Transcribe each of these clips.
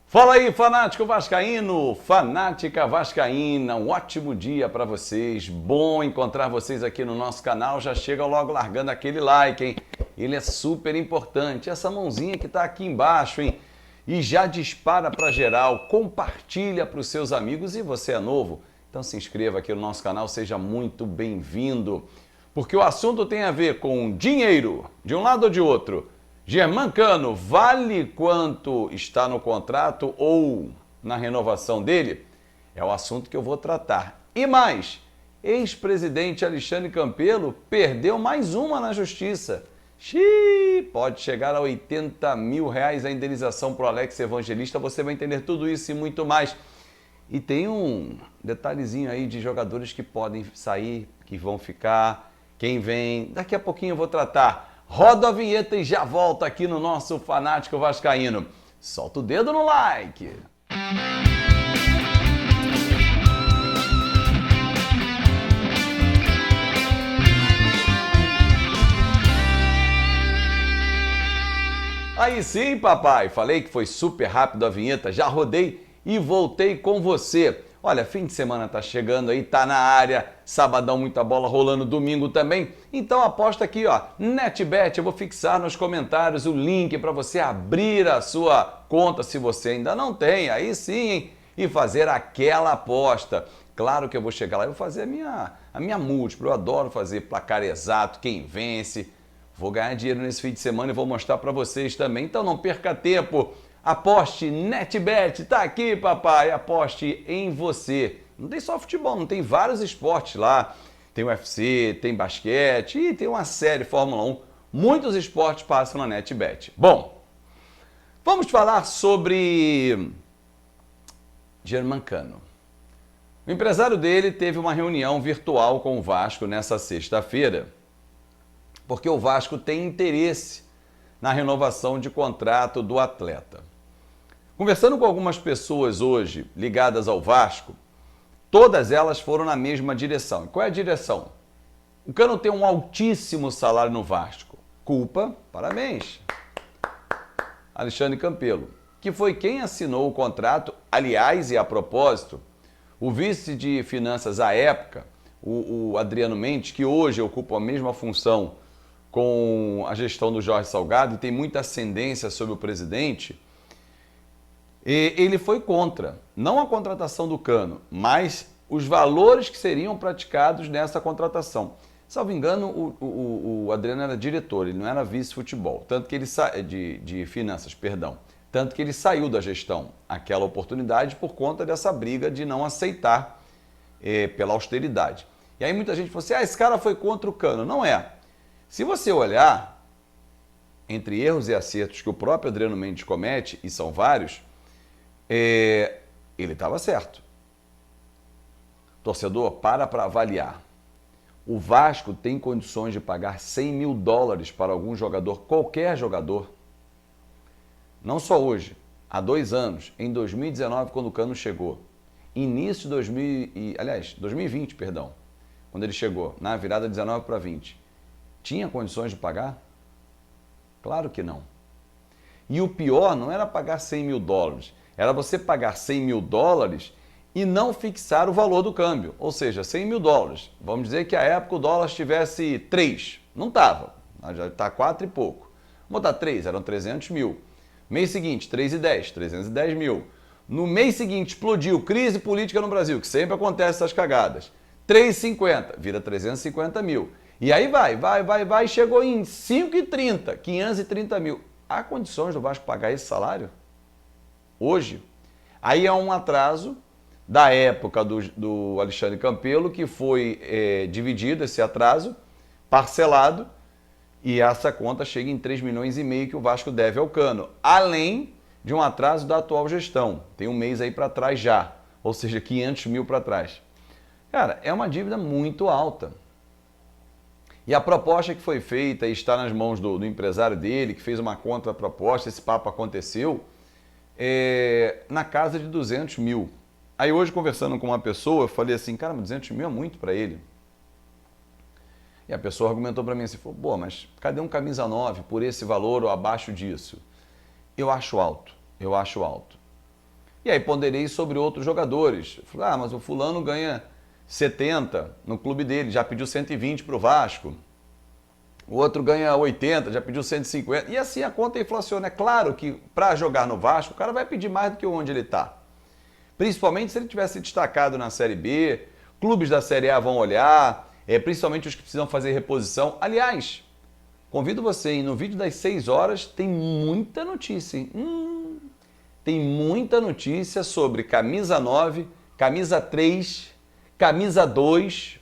Fala aí, fanático vascaíno, fanática vascaína, um ótimo dia para vocês, bom encontrar vocês aqui no nosso canal, já chega logo largando aquele like, hein? Ele é super importante, essa mãozinha que tá aqui embaixo, hein? E já dispara para geral, compartilha para os seus amigos e você é novo, então se inscreva aqui no nosso canal, seja muito bem-vindo, porque o assunto tem a ver com dinheiro, de um lado ou de outro. Germancano, vale quanto está no contrato ou na renovação dele? É o assunto que eu vou tratar. E mais, ex-presidente Alexandre Campelo perdeu mais uma na justiça. Xiii, pode chegar a R$80 mil a indenização para o Alex Evangelista, você vai entender tudo isso e muito mais. E tem um detalhezinho aí de jogadores que podem sair, que vão ficar, quem vem, daqui a pouquinho eu vou tratar. Roda a vinheta e já volta aqui no nosso Fanático Vascaíno. Solta o dedo no like. Aí sim, papai. Falei que foi super rápido a vinheta. Já rodei e voltei com você. Olha, fim de semana tá chegando aí, tá na área, sabadão muita bola rolando, domingo também. Então aposta aqui, ó, NetBet, eu vou fixar nos comentários o link para você abrir a sua conta se você ainda não tem, aí sim, hein? E fazer aquela aposta. Claro que eu vou chegar lá e vou fazer a minha múltipla, eu adoro fazer placar exato, quem vence. Vou ganhar dinheiro nesse fim de semana e vou mostrar para vocês também, então não perca tempo. Aposte NetBet, tá aqui, papai, aposte em você. Não tem só futebol, não tem vários esportes lá. Tem UFC, tem basquete e tem uma série Fórmula 1. Muitos esportes passam na NetBet. Bom, vamos falar sobre Germancano. O empresário dele teve uma reunião virtual com o Vasco nessa sexta-feira, porque o Vasco tem interesse na renovação de contrato do atleta. Conversando com algumas pessoas hoje ligadas ao Vasco, todas elas foram na mesma direção. E qual é a direção? O Cano tem um altíssimo salário no Vasco. Culpa, parabéns, Alexandre Campelo, que foi quem assinou o contrato. Aliás, e a propósito, o vice de finanças à época, o Adriano Mendes, que hoje ocupa a mesma função com a gestão do Jorge Salgado e tem muita ascendência sobre o presidente, ele foi contra, não a contratação do Cano, mas os valores que seriam praticados nessa contratação. Salvo engano, o Adriano era diretor, ele não era vice-futebol, tanto que ele de finanças, perdão, tanto que ele saiu da gestão aquela oportunidade por conta dessa briga de não aceitar pela austeridade. E aí muita gente falou assim, esse cara foi contra o Cano. Não é. Se você olhar entre erros e acertos que o próprio Adriano Mendes comete, e são vários, ele estava certo. Torcedor, para avaliar. O Vasco tem condições de pagar US$100 mil para algum jogador, qualquer jogador. Não só hoje, há 2 anos, em 2019, quando o Cano chegou. Início de 2020, perdão, quando ele chegou, na virada 19 para 20. Tinha condições de pagar? Claro que não. E o pior não era pagar US$100 mil, era você pagar US$100 mil e não fixar o valor do câmbio, ou seja, US$100 mil. Vamos dizer que à época o dólar estivesse 3, não estava, já está 4 e pouco. Vamos botar 3, eram 300 mil. Mês seguinte, 3,10, 310 mil. No mês seguinte explodiu, crise política no Brasil, que sempre acontece essas cagadas. 3,50, vira 350 mil. E aí vai, chegou em 5,30, 530 mil. Há condições do Vasco pagar esse salário? Hoje? Aí é um atraso da época do Alexandre Campelo, que foi dividido esse atraso, parcelado, e essa conta chega em 3,5 milhões que o Vasco deve ao Cano, além de um atraso da atual gestão. Tem um mês aí para trás já, ou seja, 500 mil para trás. Cara, é uma dívida muito alta. E a proposta que foi feita e está nas mãos do empresário dele, que fez uma contraproposta, esse papo aconteceu, na casa de 200 mil. Aí hoje, conversando com uma pessoa, eu falei assim, cara, 200 mil é muito para ele. E a pessoa argumentou para mim assim, falou, pô, mas cadê um camisa 9 por esse valor ou abaixo disso? Eu acho alto, eu acho alto. E aí ponderei sobre outros jogadores. Falei, mas o fulano ganha 70 no clube dele, já pediu 120 para o Vasco. O outro ganha 80, já pediu 150. E assim a conta inflaciona. É claro que para jogar no Vasco, o cara vai pedir mais do que onde ele está. Principalmente se ele tivesse destacado na Série B, clubes da Série A vão olhar, principalmente os que precisam fazer reposição. Aliás, convido você a ir no vídeo das 6 horas, tem muita notícia, hein? Tem muita notícia sobre camisa 9, camisa 3, camisa 2.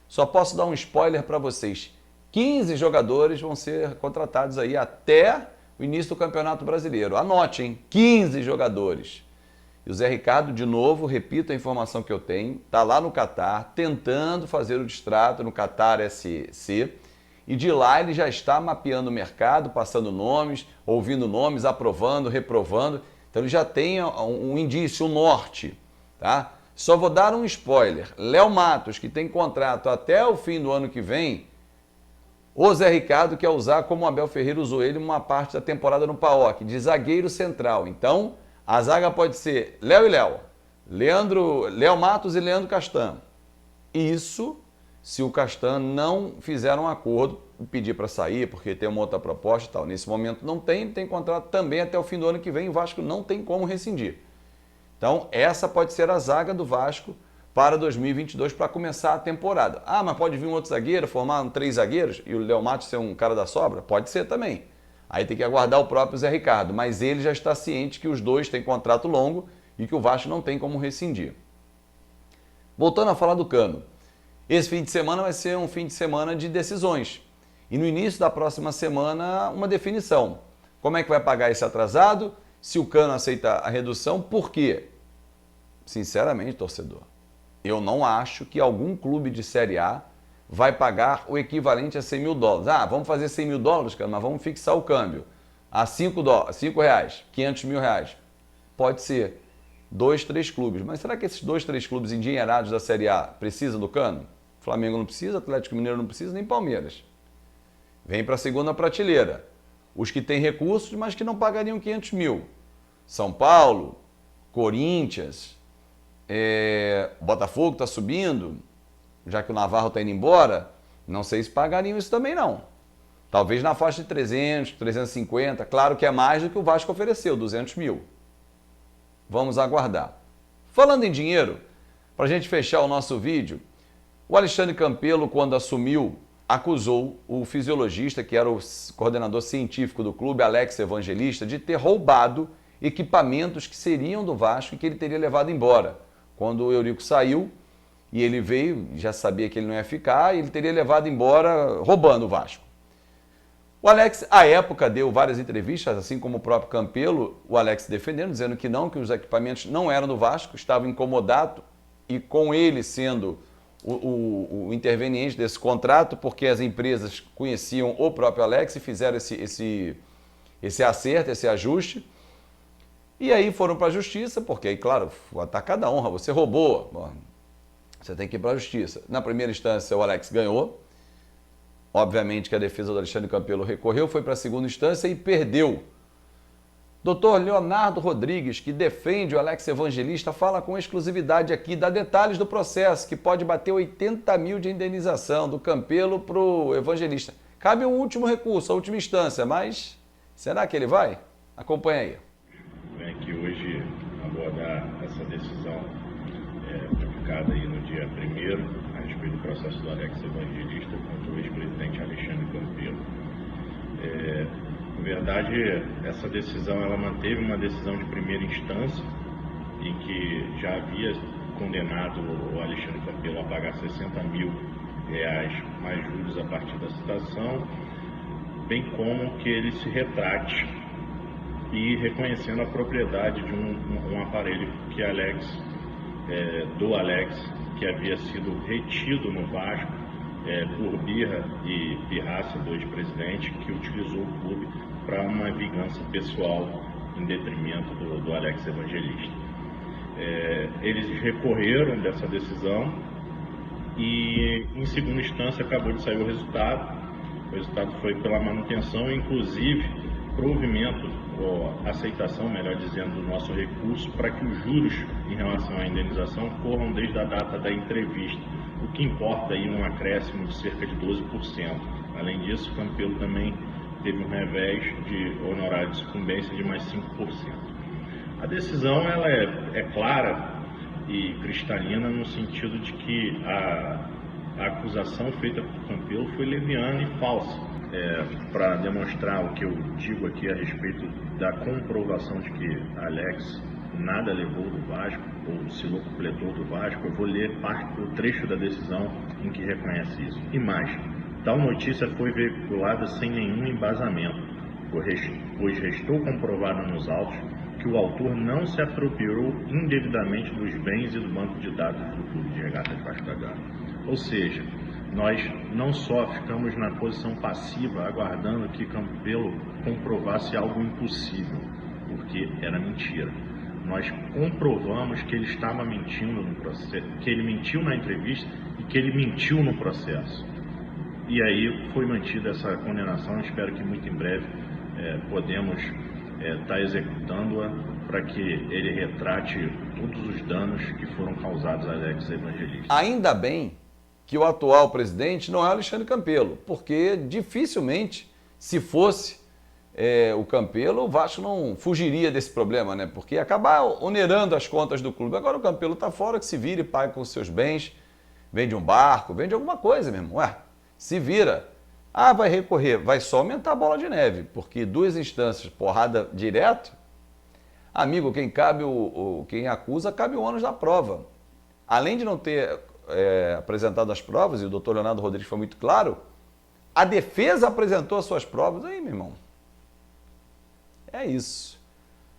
Só posso dar um spoiler para vocês. 15 jogadores vão ser contratados aí até o início do Campeonato Brasileiro. Anote, hein? 15 jogadores. E o Zé Ricardo, de novo, repito a informação que eu tenho, está lá no Catar, tentando fazer o distrato no Catar SC, e de lá ele já está mapeando o mercado, passando nomes, ouvindo nomes, aprovando, reprovando. Então ele já tem um indício, um norte, tá? Só vou dar um spoiler. Léo Matos, que tem contrato até o fim do ano que vem, o Zé Ricardo quer usar como o Abel Ferreira usou ele uma parte da temporada no PAOK, de zagueiro central. Então, a zaga pode ser Léo e Léo, Léo Matos e Leandro Castan. Isso se o Castan não fizer um acordo, pedir para sair, porque tem uma outra proposta e tal. Nesse momento não tem contrato também até o fim do ano que vem, o Vasco não tem como rescindir. Então, essa pode ser a zaga do Vasco para 2022, para começar a temporada. Mas pode vir um outro zagueiro, formar 3 zagueiros, e o Léo Matos ser um cara da sobra? Pode ser também. Aí tem que aguardar o próprio Zé Ricardo, mas ele já está ciente que os dois têm contrato longo e que o Vasco não tem como rescindir. Voltando a falar do Cano. Esse fim de semana vai ser um fim de semana de decisões. E no início da próxima semana, uma definição. Como é que vai pagar esse atrasado? Se o Cano aceita a redução, por quê? Sinceramente, torcedor, eu não acho que algum clube de Série A vai pagar o equivalente a 100 mil dólares. Vamos fazer 100 mil dólares, cara, mas vamos fixar o câmbio a 5 reais, 500 mil reais. Pode ser 2, 3 clubes. Mas será que esses 2, 3 clubes endinheirados da Série A precisam do Cano? Flamengo não precisa, Atlético Mineiro não precisa, nem Palmeiras. Vem para a segunda prateleira. Os que têm recursos, mas que não pagariam 500 mil. São Paulo, Corinthians, Botafogo está subindo, já que o Navarro está indo embora, não sei se pagariam isso também não. Talvez na faixa de 300, 350, claro que é mais do que o Vasco ofereceu, 200 mil. Vamos aguardar. Falando em dinheiro, para a gente fechar o nosso vídeo, o Alexandre Campelo, quando assumiu, acusou o fisiologista, que era o coordenador científico do clube, Alex Evangelista, de ter roubado equipamentos que seriam do Vasco e que ele teria levado embora. Quando o Eurico saiu e ele veio, já sabia que ele não ia ficar, e ele teria levado embora roubando o Vasco. O Alex, à época, deu várias entrevistas, assim como o próprio Campelo, o Alex defendendo, dizendo que não, que os equipamentos não eram do Vasco, estava incomodado, e com ele sendo o interveniente desse contrato, porque as empresas conheciam o próprio Alex e fizeram esse acerto, esse ajuste. E aí foram para a justiça, porque aí, claro, o ataque da honra, você roubou, você tem que ir para a justiça. Na primeira instância, o Alex ganhou. Obviamente que a defesa do Alexandre Campelo recorreu, foi para a segunda instância e perdeu. Dr. Leonardo Rodrigues, que defende o Alex Evangelista, fala com exclusividade aqui, dá detalhes do processo, que pode bater 80 mil de indenização do Campelo para o Evangelista. Cabe um último recurso, a última instância, mas será que ele vai? Acompanha aí. Venho aqui hoje abordar essa decisão publicada aí no dia 1º, a respeito do processo do Alex Evangelista contra o ex-presidente Alexandre Campelo. Na verdade, essa decisão ela manteve uma decisão de primeira instância, em que já havia condenado o Alexandre Campelo a pagar 60 mil reais mais juros a partir da citação, bem como que ele se retrate e reconhecendo a propriedade de um aparelho que do Alex, que havia sido retido no Vasco por birra e pirraça do ex-presidente, que utilizou o clube para uma vingança pessoal em detrimento do Alex Evangelista. Eles recorreram dessa decisão e, em segunda instância, acabou de sair o resultado. O resultado foi pela manutenção e, inclusive, provimento aceitação, melhor dizendo, do nosso recurso para que os juros em relação à indenização corram desde a data da entrevista, o que importa aí um acréscimo de cerca de 12%. Além disso, o Campelo também teve um revés de honorário de sucumbência de mais 5%. A decisão ela é clara e cristalina no sentido de que a acusação feita por Campelo foi leviana e falsa. Para demonstrar o que eu digo aqui a respeito da comprovação de que Alex nada levou do Vasco ou se locupletou do Vasco, eu vou ler parte do trecho da decisão em que reconhece isso. E mais, tal notícia foi veiculada sem nenhum embasamento, pois restou comprovado nos autos que o autor não se apropriou indevidamente dos bens e do banco de dados do Clube de Regatas Vasco da Gama. Ou seja, nós não só ficamos na posição passiva aguardando que Campelo comprovasse algo impossível, porque era mentira. Nós comprovamos que ele estava mentindo no processo, que ele mentiu na entrevista e que ele mentiu no processo. E aí foi mantida essa condenação. Espero que muito em breve podemos estar executando-a para que ele retrate todos os danos que foram causados a Alex Evangelista. Ainda bem que o atual presidente não é Alexandre Campelo, porque dificilmente, se fosse o Campelo, o Vasco não fugiria desse problema, né? Porque ia acabar onerando as contas do clube. Agora o Campelo está fora, que se vire e pague com os seus bens, vende um barco, vende alguma coisa mesmo. Se vira. Vai recorrer, vai só aumentar a bola de neve, porque 2 instâncias, porrada direto, amigo, quem acusa, cabe o ônus da prova. Além de não ter apresentado as provas, e o doutor Leonardo Rodrigues foi muito claro, a defesa apresentou as suas provas. Aí, meu irmão, é isso.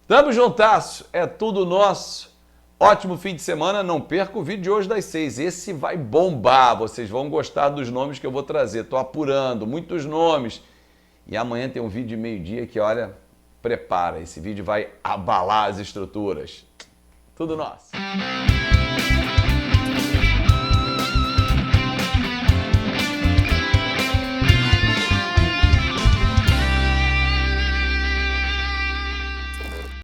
Tamo juntasso, é tudo nosso. Ótimo fim de semana, não perca o vídeo de hoje das 6. Esse vai bombar, vocês vão gostar dos nomes que eu vou trazer. Tô apurando, muitos nomes. E amanhã tem um vídeo de meio-dia que, olha, prepara. Esse vídeo vai abalar as estruturas. Tudo nosso.